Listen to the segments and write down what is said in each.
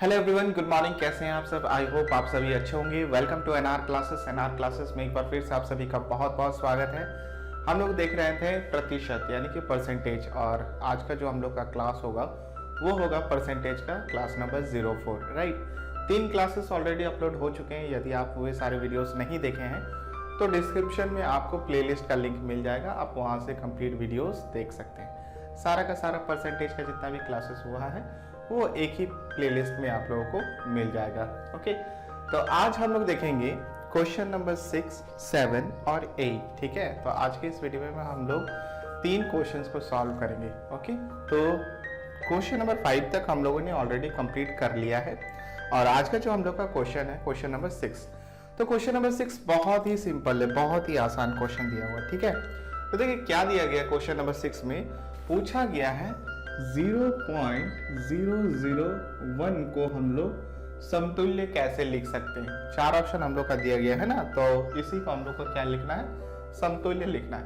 Hello everyone, good morning. कैसे हैं आप सब? आई होप आप सभी अच्छे होंगे। Welcome to NR classes. NR classes में एक बार फिर से आप सभी का बहुत बहुत स्वागत है। हम लोग देख रहे थे प्रतिशत यानी कि परसेंटेज, और आज का जो हम लोग का क्लास होगा वो होगा परसेंटेज का class number 04, right. 3 classes already upload हो चुके हैं। यदि आप वो सारे वीडियोस नहीं देखे हैं तो डिस्क्रिप्शन में आपको प्लेलिस्ट का लिंक मिल जाएगा, आप वहाँ से कंप्लीट वीडियोस देख सकते हैं। सारा का सारा परसेंटेज का जितना भी क्लासेस हुआ है वो एक ही प्लेलिस्ट में आप लोगों को मिल जाएगा। ओके, तो आज हम लोग देखेंगे क्वेश्चन नंबर 6, 7 और 8। ठीक है, तो आज के इस वीडियो में हम लोग 3 क्वेश्चंस को सॉल्व करेंगे। ओके, तो क्वेश्चन नंबर 5 तक हम लोगों ने ऑलरेडी कंप्लीट कर लिया है, और आज का जो हम लोग का क्वेश्चन है क्वेश्चन नंबर 6। तो क्वेश्चन नंबर 6 बहुत ही सिंपल है, बहुत ही आसान क्वेश्चन दिया हुआ है। ठीक है, तो देखिए क्या दिया गया क्वेश्चन नंबर 6 में। पूछा गया है 0.001 को हम लोग समतुल्य कैसे लिख सकते हैं। 4 ऑप्शन हम लोग का दिया गया है ना, तो इसी को हम लोग को क्या लिखना है, समतुल्य लिखना है।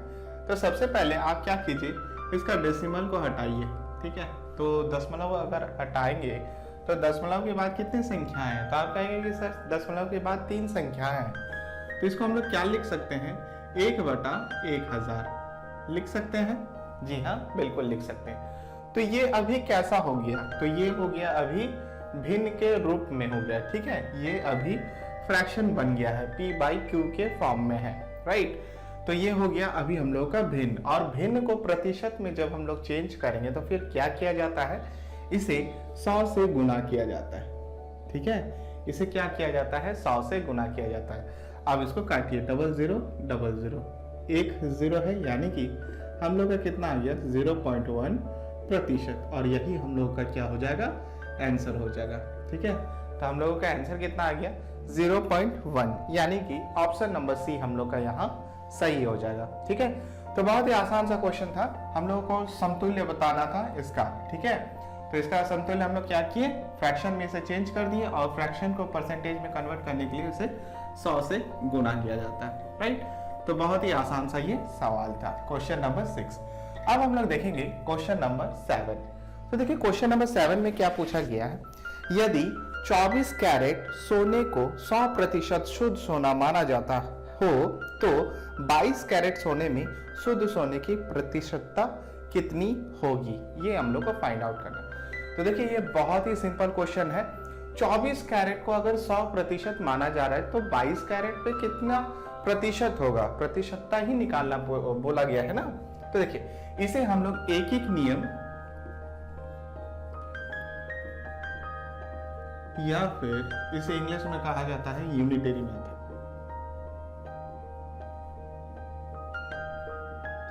तो सबसे पहले आप क्या कीजिए, इसका डेसिमल को हटाइए। ठीक है, तो दशमलव अगर हटाएंगे तो दशमलव के बाद कितनी संख्या है, तो आप कहेंगे कि सर दशमलव के बाद 3 संख्या है, तो इसको हम लोग क्या लिख सकते हैं, 1/1000 लिख सकते हैं। जी हाँ, बिल्कुल लिख सकते हैं। तो ये अभी कैसा हो गया, तो ये हो गया अभी भिन्न के रूप में हो गया। ठीक है, ये अभी फ्रैक्शन बन गया है, p/q के फॉर्म में है, राइट। तो ये हो गया अभी हम लोग का भिन्न, और भिन्न को प्रतिशत में जब हम लोग चेंज करेंगे तो फिर क्या किया जाता है, इसे 100 से गुना किया जाता है। ठीक है, इसे क्या किया जाता है, 100 से गुना किया जाता है। अब इसको काटिए, 00 00 एक 0 है, यानी कि हम लोग का कितना आ गया, 0.1 प्रतिशत, और यही हम लोग का क्या हो जाएगा, आंसर हो जाएगा। ठीक है, तो हम लोगों का आंसर कितना आ गया, 0.1, यानी कि ऑप्शन नंबर सी हम लोग का यहाँ सही हो जाएगा। ठीक है, तो बहुत ही आसान सा क्वेश्चन था, हम लोगों को समतुल्य बताना था इसका। ठीक है, तो इसका समतुल्य हम लोग क्या किए, फ्रैक्शन में से चेंज कर दिए, और फ्रैक्शन को परसेंटेज में कन्वर्ट करने के लिए इसे 100 से गुना किया जाता है, राइट। तो बहुत ही आसान सा ये सवाल था, क्वेश्चन नंबर 6। अब हम लोग देखेंगे क्वेश्चन नंबर 7। तो देखिए क्वेश्चन नंबर 7 में क्या पूछा गया है, यदि 24 कैरेट सोने को 100% शुद्ध सोना माना जाता हो तो 22 कैरेट सोने में शुद्ध सोने की प्रतिशतता कितनी होगी, ये हम लोग को फाइंड आउट करना है। तो देखिए ये बहुत ही सिंपल क्वेश्चन है। 24 कैरेट को अगर 100% माना जा रहा है तो 22 कैरेट पे कितना प्रतिशत होगा, प्रतिशतता ही निकालना बोला गया है ना। तो देखिए इसे हम लोग एक नियम या फिर इसे इंग्लिश में कहा जाता है यूनिटरी मेथड।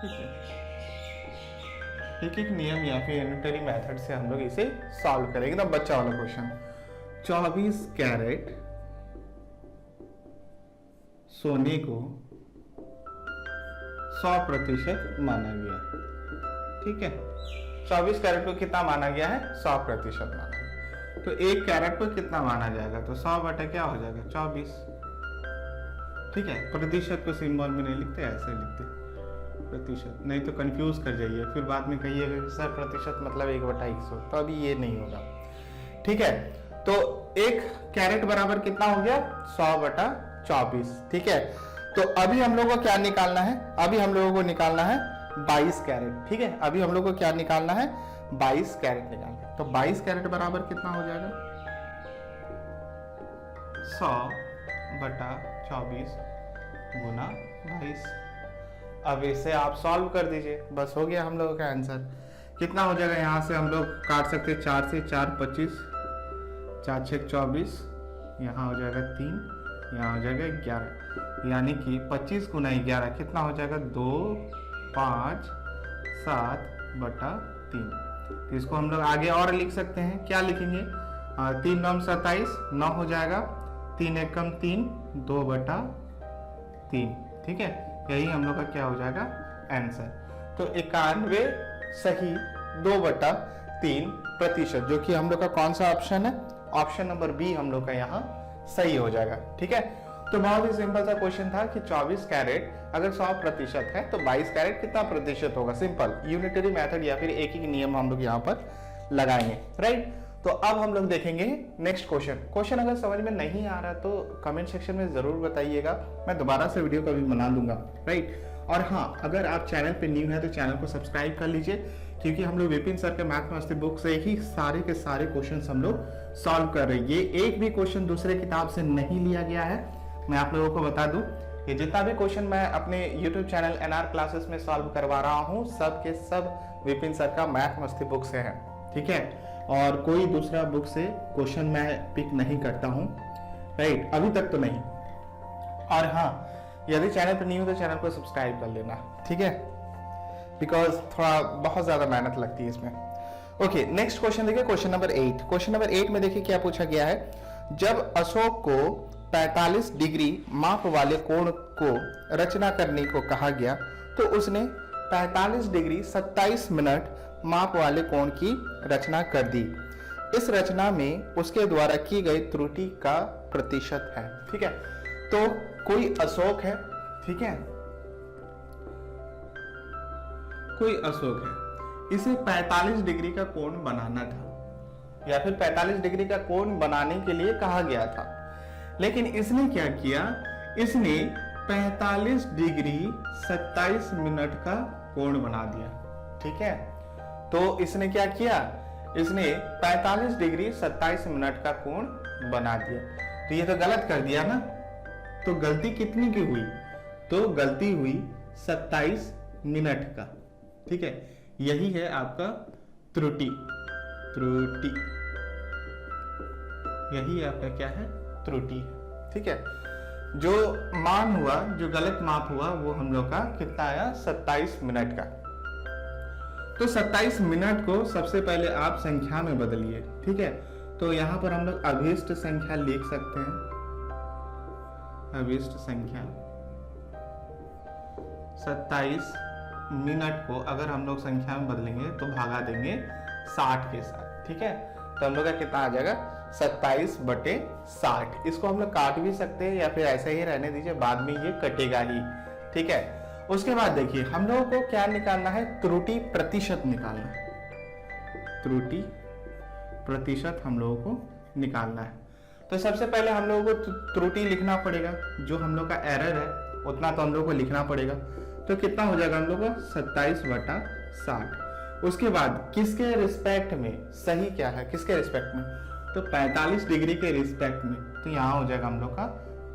ठीक है, एक नियम या फिर यूनिटरी मेथड से हम लोग इसे सॉल्व करेंगे। एकदम बच्चा वाला क्वेश्चन। 24 कैरेट सोने को 100% माना गया। ठीक है, 24 कैरेट को कितना माना गया है, 100% माना गया। तो 1 कैरेट को कितना माना जाएगा, तो 100 बटा क्या हो जाएगा, 24। ठीक है, प्रतिशत को सिंबल में नहीं लिखते, ऐसे लिखते प्रतिशत, नहीं तो कंफ्यूज कर जाइए, फिर बाद में कहिएगा कि सर प्रतिशत मतलब 1/100, तो अभी ये नहीं होगा। ठीक है, तो 1 कैरेट बराबर कितना हो गया, 100/24। ठीक है, तो अभी हम लोगों को क्या निकालना है, अभी हम लोगों को निकालना है 22 कैरेट। ठीक है, अभी हम लोग को क्या निकालना है, 22 कैरेट निकालना है। तो 22 कैरेट बराबर कितना हो जाएगा, 100/24 गुना 22। अब इसे आप सॉल्व कर दीजिए, बस हो गया हम लोगों का आंसर। कितना हो जाएगा, यहाँ से हम लोग काट सकते हैं, 4 से 4 25, 4 6 24, यहाँ हो जाएगा 3, यहाँ हो जाएगा 11, यानी कि 25 गुना 11 कितना हो जाएगा, 2 5 7/3। तो इसको हम लोग आगे और लिख सकते हैं, क्या लिखेंगे, 3 9 27, 9 हो जाएगा, 3 1 3, 2/3। ठीक है, यही हम लोग का क्या हो जाएगा, आंसर। तो 91 सही 2/3 प्रतिशत, जो कि हम लोग का कौन सा ऑप्शन है, ऑप्शन नंबर बी हम लोग का यहाँ सही हो जाएगा। ठीक है, तो बहुत ही सिंपल सा क्वेश्चन था कि 24 कैरेट अगर 100% है तो 22 कैरेट कितना प्रतिशत होगा, सिंपल यूनिटरी मेथड या फिर एक ही नियम हम लोग यहाँ पर लगाएंगे, राइट। तो अब हम लोग देखेंगे नेक्स्ट क्वेश्चन अगर समझ में नहीं आ रहा तो कमेंट सेक्शन में जरूर बताइएगा, मैं दोबारा से वीडियो कभी बना दूंगा, राइट। और हाँ, अगर आप चैनल पे न्यू है तो चैनल को सब्सक्राइब कर लीजिए, क्योंकि हम लोग विपिन सर के मैथ मस्ती बुक से ही सारे के सारे क्वेश्चन हम लोग सॉल्व कर रहे हैं। ये एक भी क्वेश्चन दूसरे किताब से नहीं लिया गया है। मैं आप लोगों को बता दूं, ये जितना भी क्वेश्चन मैं अपने YouTube चैनल NR क्लासेस में सॉल्व करवा रहा हूँ, सब के सब विपिन सर का मैथ मस्ती बुक से है, ठीक है। और कोई दूसरा बुक से क्वेश्चन मैं पिक नहीं करता हूँ, राइट, अभी तक तो नहीं। और हाँ, यदि चैनल पर न्यू हो तो चैनल को सब्सक्राइब कर लेना, ठीक है, बिकॉज थोड़ा बहुत ज्यादा मेहनत लगती है इसमें। ओके, नेक्स्ट क्वेश्चन देखिए, क्वेश्चन नंबर 8। क्वेश्चन नंबर 8 में देखिए क्या पूछा गया है। जब अशोक को 45 डिग्री माप वाले कोण को रचना करने को कहा गया तो उसने 45 डिग्री 27 मिनट माप वाले कोण की रचना कर दी। इस रचना में उसके द्वारा की गई त्रुटि का प्रतिशत है, ठीक है। तो कोई अशोक है, ठीक है, कोई अशोक है, इसे 45 डिग्री का कोण बनाना था, या फिर 45 डिग्री का कोण बनाने के लिए कहा गया था, लेकिन इसने क्या किया, इसने 45 डिग्री 27 मिनट का कोण बना दिया, ठीक है। तो इसने क्या किया, इसने 45 डिग्री 27 मिनट का कोण बना दिया। तो ये तो गलत कर दिया ना। तो गलती कितनी की हुई, तो गलती हुई 27 मिनट का, ठीक है। यही है आपका त्रुटि, त्रुटि, यही आपका क्या है, त्रुटि, ठीक है। जो मान हुआ, जो गलत माप हुआ, वो हम लोग का कितना आया, 27 मिनट का। तो 27 मिनट को सबसे पहले आप संख्या में बदलिए, ठीक है। तो यहां पर हम लोग अभिष्ट संख्या लिख सकते हैं, अभिष्ट संख्या 27 मिनट को अगर हम लोग संख्या में बदलेंगे तो भागा देंगे 60 के साथ, ठीक है। तो हम लोग का कितना आ जाएगा, 27/60। इसको हम लोग काट भी सकते हैं या फिर ऐसे ही रहने दीजिए, बाद में ये कटेगा ही, ठीक है। उसके बाद देखिए हम लोगों को क्या निकालना है, त्रुटि प्रतिशत निकालना है, त्रुटि प्रतिशत हम लोगों को निकालना है। तो सबसे पहले हम लोगों को त्रुटि लिखना पड़ेगा, जो हम लोग का एरर है उतना तो हम लोग को लिखना पड़ेगा। तो कितना हो जाएगा हम लोग का, 27/60। उसके बाद किसके रिस्पेक्ट में, सही क्या है, किसके रिस्पेक्ट में, तो 45 डिग्री के रिस्पेक्ट में। तो यहाँ हो जाएगा हम लोग का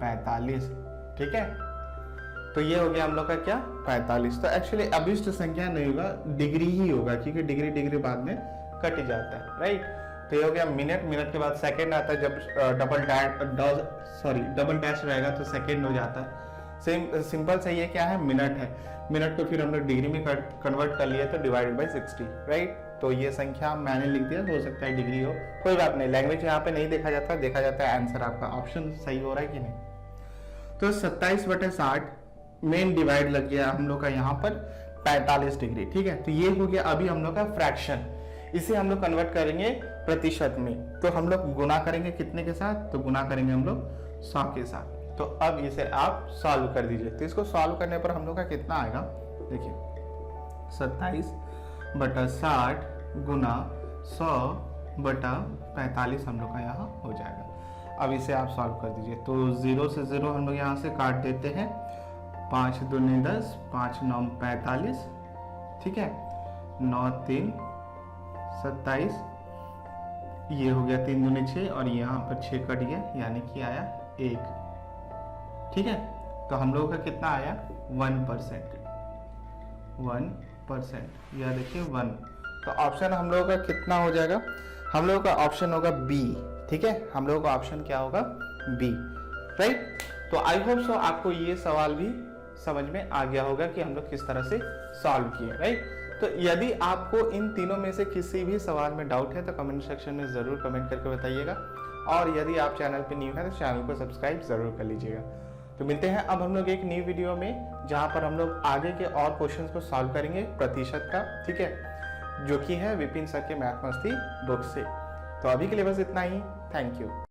45, ठीक है। तो ये हो गया हम लोग का क्या, 45। तो एक्चुअली अभिष्ट संख्या नहीं होगा, डिग्री ही होगा, क्योंकि डिग्री डिग्री बाद में कट जाता है, राइट। तो ये हो गया मिनट, मिनट के बाद सेकंड आता है, जब डबल डैश रहेगा तो सेकंड हो जाता है। सेम सिंपल सही है, क्या है, मिनट है। मिनट को फिर हम लोग डिग्री में कन्वर्ट कर लिया तो डिवाइडेड बाई 60, राइट। तो ये संख्या मैंने लिख दिया, हो सकता है डिग्री हो, कोई बात नहीं। लैंग्वेज यहाँ पे नहीं देखा जाता, देखा जाता है आंसर आपका, ऑप्शन सही हो रहा है कि नहीं। तो 27/60 मेन डिवाइड लग गया हम लोग का यहाँ पर 45 डिग्री, ठीक है। तो ये हो गया अभी हम लोग का फ्रैक्शन। इसे हम लोग कन्वर्ट करेंगे प्रतिशत में, तो हम लोग गुना करेंगे कितने के साथ, तो गुना करेंगे हम लोग 100 के साथ। तो अब इसे आप सॉल्व कर दीजिए। तो इसको सॉल्व करने पर हम लोग का कितना आएगा, देखिए 27/60 गुना 100/45 हम लोग का यहाँ हो जाएगा। अब इसे आप सॉल्व कर दीजिए। तो 0 से 0 हम लोग यहाँ से काट देते हैं, 5 दूनी 10, 5 9 45, ठीक है, 9 3 27, ये हो गया 3 दूनी 6 और यहाँ पर 6 कट गया, यानी कि आया 1, ठीक है। तो हम लोगों का कितना आया, 1%, 1%, यह देखिए 1। तो ऑप्शन हम लोगों का कितना हो जाएगा, हम लोगों का ऑप्शन होगा बी, ठीक है। हम लोगों का ऑप्शन क्या होगा, बी, राइट। तो आई होप सो आपको ये सवाल भी समझ में आ गया होगा कि हम लोग किस तरह से सॉल्व किए, राइट। तो यदि आपको इन तीनों में से किसी भी सवाल में डाउट है तो कमेंट सेक्शन में जरूर कमेंट करके बताइएगा। और यदि आप चैनल पे न्यू है तो चैनल को सब्सक्राइब जरूर कर लीजिएगा। तो मिलते हैं अब हम लोग एक न्यू वीडियो में, जहां पर हम लोग आगे के और क्वेश्चंस को सॉल्व करेंगे प्रतिशत का, ठीक है, जो कि है विपिन सर के मैथ मस्ती बुक से। तो अभी के लिए बस इतना ही, थैंक यू।